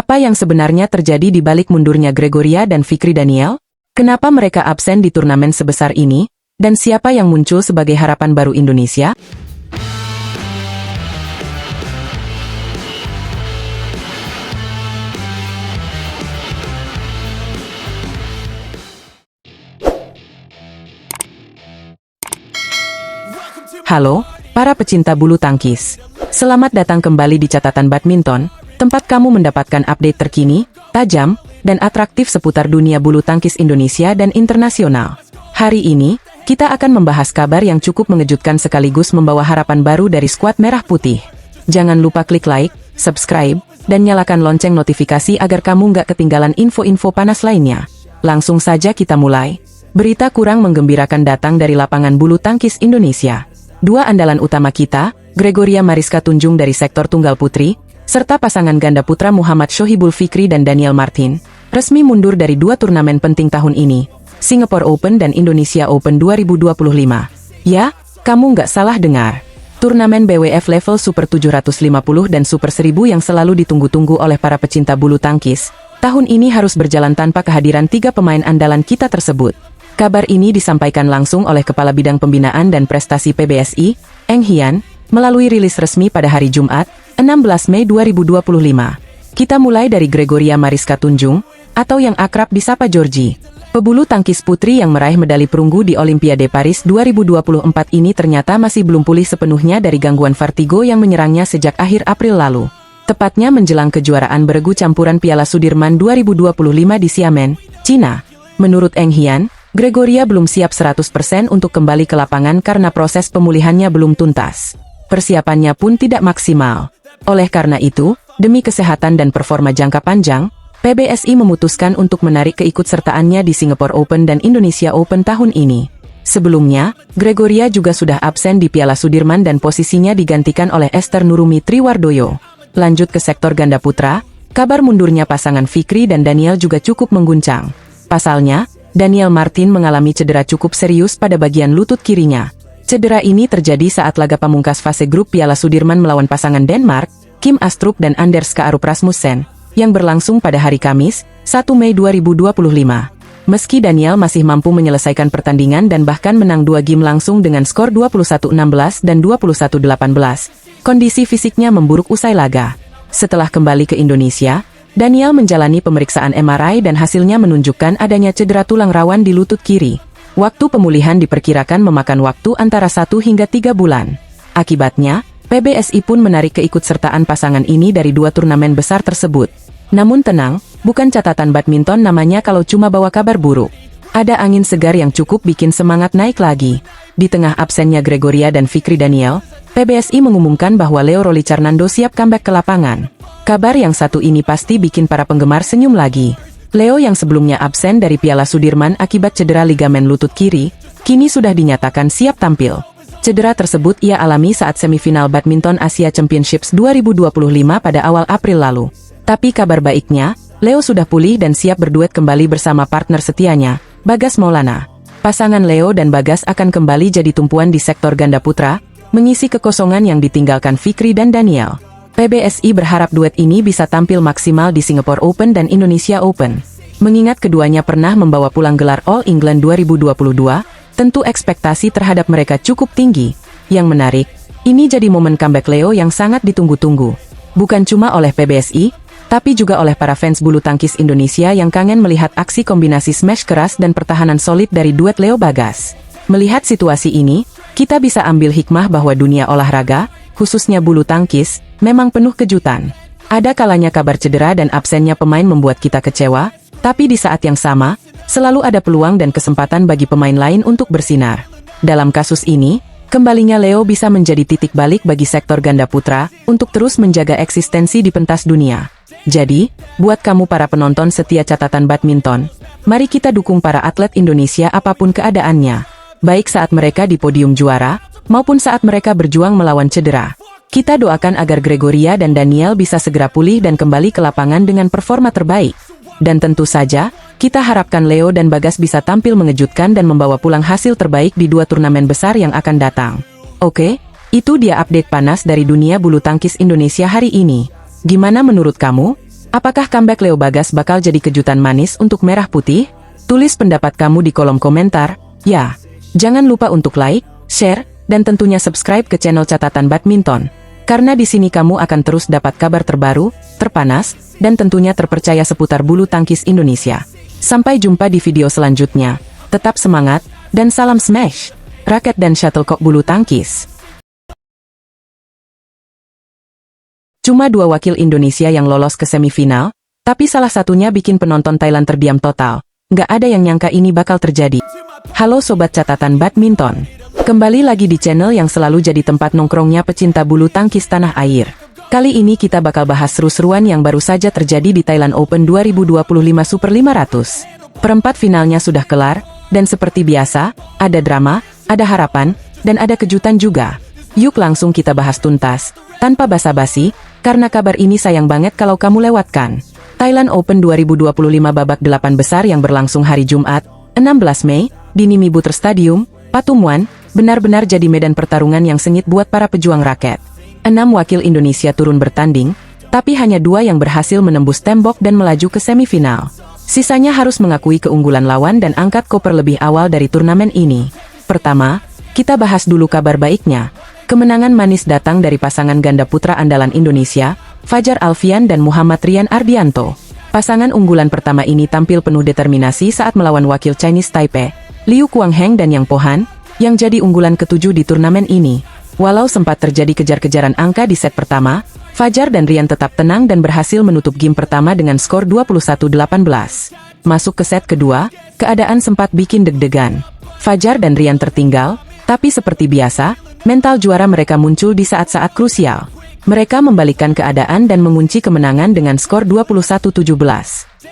Apa yang sebenarnya terjadi di balik mundurnya Gregoria dan Fikri Daniel? Kenapa mereka absen di turnamen sebesar ini? Dan siapa yang muncul sebagai harapan baru Indonesia? Halo, para pecinta bulu tangkis. Selamat datang kembali di Catatan Badminton, tempat kamu mendapatkan update terkini, tajam, dan atraktif seputar dunia bulu tangkis Indonesia dan internasional. Hari ini, kita akan membahas kabar yang cukup mengejutkan sekaligus membawa harapan baru dari skuad Merah Putih. Jangan lupa klik like, subscribe, dan nyalakan lonceng notifikasi agar kamu nggak ketinggalan info-info panas lainnya. Langsung saja kita mulai. Berita kurang menggembirakan datang dari lapangan bulu tangkis Indonesia. Dua andalan utama kita, Gregoria Mariska Tunjung dari sektor tunggal putri, serta pasangan ganda putra Muhammad Shohibul Fikri dan Daniel Martin, resmi mundur dari dua turnamen penting tahun ini, Singapore Open dan Indonesia Open 2025. Ya, kamu nggak salah dengar. Turnamen BWF level Super 750 dan Super 1000 yang selalu ditunggu-tunggu oleh para pecinta bulu tangkis, tahun ini harus berjalan tanpa kehadiran tiga pemain andalan kita tersebut. Kabar ini disampaikan langsung oleh Kepala Bidang Pembinaan dan Prestasi PBSI, Eng Hian, melalui rilis resmi pada hari Jumat, 16 Mei 2025. Kita mulai dari Gregoria Mariska Tunjung, atau yang akrab disapa Georgie. Pebulu tangkis putri yang meraih medali perunggu di Olimpiade Paris 2024 ini ternyata masih belum pulih sepenuhnya dari gangguan vertigo yang menyerangnya sejak akhir April lalu. Tepatnya menjelang kejuaraan beregu campuran Piala Sudirman 2025 di Xiamen, Cina. Menurut Eng Hian, Gregoria belum siap 100% untuk kembali ke lapangan karena proses pemulihannya belum tuntas. Persiapannya pun tidak maksimal. Oleh karena itu, demi kesehatan dan performa jangka panjang, PBSI memutuskan untuk menarik keikutsertaannya di Singapore Open dan Indonesia Open tahun ini. Sebelumnya, Gregoria juga sudah absen di Piala Sudirman dan posisinya digantikan oleh Esther Nurumi Triwardoyo. Lanjut ke sektor ganda putra, kabar mundurnya pasangan Fikri dan Daniel juga cukup mengguncang. Pasalnya, Daniel Martin mengalami cedera cukup serius pada bagian lutut kirinya. Cedera ini terjadi saat laga pamungkas fase grup Piala Sudirman melawan pasangan Denmark, Kim Astrup dan Anders Kaarup Rasmussen, yang berlangsung pada hari Kamis, 1 Mei 2025. Meski Daniel masih mampu menyelesaikan pertandingan dan bahkan menang 2 game langsung dengan skor 21-16 dan 21-18, kondisi fisiknya memburuk usai laga. Setelah kembali ke Indonesia, Daniel menjalani pemeriksaan MRI dan hasilnya menunjukkan adanya cedera tulang rawan di lutut kiri. Waktu pemulihan diperkirakan memakan waktu antara 1 hingga 3 bulan. Akibatnya, PBSI pun menarik keikutsertaan pasangan ini dari dua turnamen besar tersebut. Namun tenang, bukan catatan badminton namanya kalau cuma bawa kabar buruk. Ada angin segar yang cukup bikin semangat naik lagi. Di tengah absennya Gregoria dan Fikri Daniel, PBSI mengumumkan bahwa Leo Rolicarnando siap comeback ke lapangan. Kabar yang satu ini pasti bikin para penggemar senyum lagi. Leo yang sebelumnya absen dari Piala Sudirman akibat cedera ligamen lutut kiri, kini sudah dinyatakan siap tampil. Cedera tersebut ia alami saat semifinal Badminton Asia Championships 2025 pada awal April lalu. Tapi kabar baiknya, Leo sudah pulih dan siap berduet kembali bersama partner setianya, Bagas Maulana. Pasangan Leo dan Bagas akan kembali jadi tumpuan di sektor ganda putra, mengisi kekosongan yang ditinggalkan Fikri dan Daniel. PBSI berharap duet ini bisa tampil maksimal di Singapore Open dan Indonesia Open. Mengingat keduanya pernah membawa pulang gelar All England 2022, tentu ekspektasi terhadap mereka cukup tinggi. Yang menarik, ini jadi momen comeback Leo yang sangat ditunggu-tunggu. Bukan cuma oleh PBSI, tapi juga oleh para fans bulu tangkis Indonesia yang kangen melihat aksi kombinasi smash keras dan pertahanan solid dari duet Leo Bagas. Melihat situasi ini, kita bisa ambil hikmah bahwa dunia olahraga, khususnya bulu tangkis, memang penuh kejutan. Ada kalanya kabar cedera dan absennya pemain membuat kita kecewa, tapi di saat yang sama, selalu ada peluang dan kesempatan bagi pemain lain untuk bersinar. Dalam kasus ini, kembalinya Leo bisa menjadi titik balik bagi sektor ganda putra, untuk terus menjaga eksistensi di pentas dunia. Jadi, buat kamu para penonton setia Catatan Badminton, mari kita dukung para atlet Indonesia apapun keadaannya. Baik saat mereka di podium juara, maupun saat mereka berjuang melawan cedera. Kita doakan agar Gregoria dan Daniel bisa segera pulih dan kembali ke lapangan dengan performa terbaik. Dan tentu saja, kita harapkan Leo dan Bagas bisa tampil mengejutkan dan membawa pulang hasil terbaik di dua turnamen besar yang akan datang. Oke, itu dia update panas dari dunia bulu tangkis Indonesia hari ini. Gimana menurut kamu? Apakah comeback Leo Bagas bakal jadi kejutan manis untuk Merah Putih? Tulis pendapat kamu di kolom komentar, ya. Jangan lupa untuk like, share, dan tentunya subscribe ke channel Catatan Badminton. Karena di sini kamu akan terus dapat kabar terbaru, terpanas, dan tentunya terpercaya seputar bulu tangkis Indonesia. Sampai jumpa di video selanjutnya. Tetap semangat, dan salam smash, raket dan shuttlecock bulu tangkis. Cuma 2 wakil Indonesia yang lolos ke semifinal, tapi salah satunya bikin penonton Thailand terdiam total. Nggak ada yang nyangka ini bakal terjadi. Halo Sobat Catatan Badminton. Kembali lagi di channel yang selalu jadi tempat nongkrongnya pecinta bulu tangkis tanah air. Kali ini kita bakal bahas seru-seruan yang baru saja terjadi di Thailand Open 2025 Super 500. Perempat finalnya sudah kelar, dan seperti biasa, ada drama, ada harapan, dan ada kejutan juga. Yuk langsung kita bahas tuntas, tanpa basa-basi, karena kabar ini sayang banget kalau kamu lewatkan. Thailand Open 2025 babak 8 besar yang berlangsung hari Jumat, 16 Mei, di Nimi Butter Stadium, Patumwan, benar-benar jadi medan pertarungan yang sengit buat para pejuang raket. 6 wakil Indonesia turun bertanding, tapi hanya 2 yang berhasil menembus tembok dan melaju ke semifinal. Sisanya harus mengakui keunggulan lawan dan angkat koper lebih awal dari turnamen ini. Pertama, kita bahas dulu kabar baiknya. Kemenangan manis datang dari pasangan ganda putra andalan Indonesia, Fajar Alfian dan Muhammad Rian Ardianto. Pasangan unggulan pertama ini tampil penuh determinasi saat melawan wakil Chinese Taipei, Liu Kuangheng dan Yang Pohan, yang jadi unggulan ke-7 di turnamen ini. Walau sempat terjadi kejar-kejaran angka di set pertama, Fajar dan Rian tetap tenang dan berhasil menutup game pertama dengan skor 21-18. Masuk ke set kedua, keadaan sempat bikin deg-degan. Fajar dan Rian tertinggal, tapi seperti biasa, mental juara mereka muncul di saat-saat krusial. Mereka membalikkan keadaan dan mengunci kemenangan dengan skor 21-17.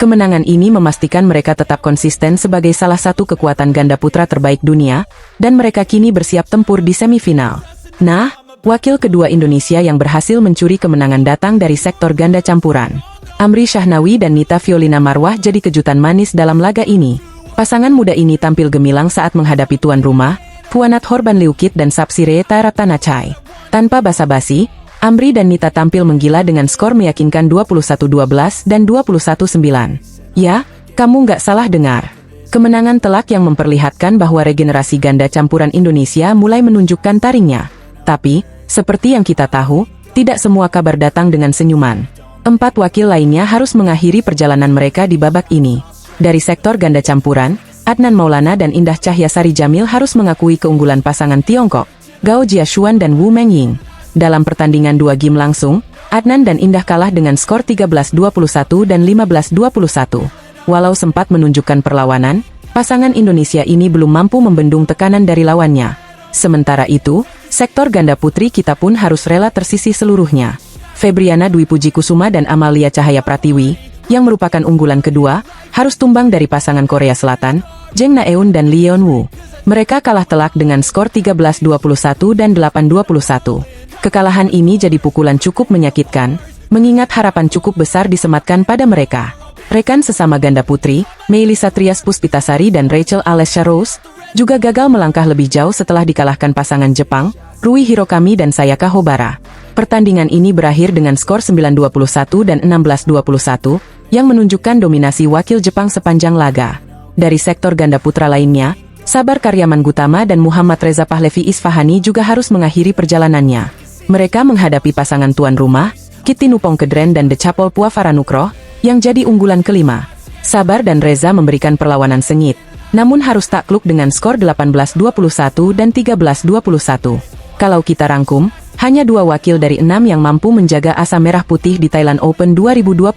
Kemenangan ini memastikan mereka tetap konsisten sebagai salah satu kekuatan ganda putra terbaik dunia, dan mereka kini bersiap tempur di semifinal. Nah, wakil kedua Indonesia yang berhasil mencuri kemenangan datang dari sektor ganda campuran. Amri Shahnawi dan Nita Fiolina Marwah jadi kejutan manis dalam laga ini. Pasangan muda ini tampil gemilang saat menghadapi tuan rumah, Puanat Horbanliukit dan Sapsiree Taratanachai. Tanpa basa-basi, Amri dan Nita tampil menggila dengan skor meyakinkan 21-12 dan 21-9. Ya, kamu nggak salah dengar. Kemenangan telak yang memperlihatkan bahwa regenerasi ganda campuran Indonesia mulai menunjukkan taringnya. Tapi, seperti yang kita tahu, tidak semua kabar datang dengan senyuman. 4 wakil lainnya harus mengakhiri perjalanan mereka di babak ini. Dari sektor ganda campuran, Adnan Maulana dan Indah Cahyasari Jamil harus mengakui keunggulan pasangan Tiongkok, Gao Jiashuan dan Wu Mengying. Dalam pertandingan 2 game langsung, Adnan dan Indah kalah dengan skor 13-21 dan 15-21. Walau sempat menunjukkan perlawanan, pasangan Indonesia ini belum mampu membendung tekanan dari lawannya. Sementara itu, sektor ganda putri kita pun harus rela tersisih seluruhnya. Febriana Dwi Puji Kusuma dan Amalia Cahaya Pratiwi, yang merupakan unggulan kedua, harus tumbang dari pasangan Korea Selatan, Jeng Na-eun dan Lee Yeon-woo. Mereka kalah telak dengan skor 13-21 dan 8-21. Kekalahan ini jadi pukulan cukup menyakitkan, mengingat harapan cukup besar disematkan pada mereka. Rekan sesama ganda putri, Meilisa Trias Puspitasari dan Rachel Alessia Rose, juga gagal melangkah lebih jauh setelah dikalahkan pasangan Jepang, Rui Hirokami dan Sayaka Hobara. Pertandingan ini berakhir dengan skor 9-21 dan 16-21, yang menunjukkan dominasi wakil Jepang sepanjang laga. Dari sektor ganda putra lainnya, Sabar Karyaman Gutama dan Muhammad Reza Pahlevi Isfahani juga harus mengakhiri perjalanannya. Mereka menghadapi pasangan tuan rumah, Kitty Nupong Kedren dan Decapol Pua Faranukroh, yang jadi unggulan kelima. Sabar dan Reza memberikan perlawanan sengit, namun harus takluk dengan skor 18-21 dan 13-21. Kalau kita rangkum, hanya 2 wakil dari 6 yang mampu menjaga asa merah putih di Thailand Open 2025.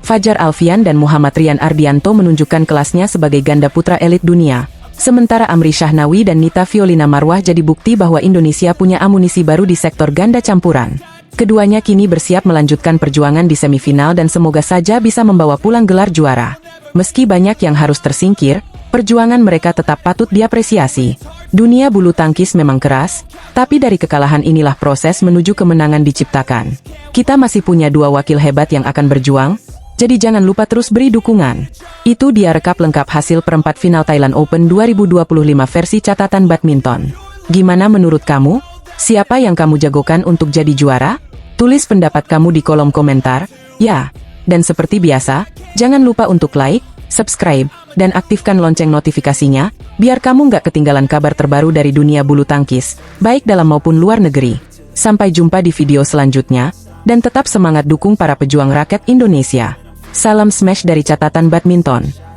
Fajar Alfian dan Muhammad Rian Ardianto menunjukkan kelasnya sebagai ganda putra elit dunia. Sementara Amri Shahnawi dan Nita Fiolina Marwah jadi bukti bahwa Indonesia punya amunisi baru di sektor ganda campuran. Keduanya kini bersiap melanjutkan perjuangan di semifinal dan semoga saja bisa membawa pulang gelar juara. Meski banyak yang harus tersingkir, perjuangan mereka tetap patut diapresiasi. Dunia bulu tangkis memang keras, tapi dari kekalahan inilah proses menuju kemenangan diciptakan. Kita masih punya 2 wakil hebat yang akan berjuang, jadi jangan lupa terus beri dukungan. Itu dia rekap lengkap hasil perempat final Thailand Open 2025 versi catatan badminton. Gimana menurut kamu? Siapa yang kamu jagokan untuk jadi juara? Tulis pendapat kamu di kolom komentar. Ya, Dan seperti biasa, jangan lupa untuk like, subscribe, dan aktifkan lonceng notifikasinya, biar kamu nggak ketinggalan kabar terbaru dari dunia bulu tangkis, baik dalam maupun luar negeri. Sampai jumpa di video selanjutnya, dan tetap semangat dukung para pejuang raket Indonesia. Salam smash dari Catatan Badminton.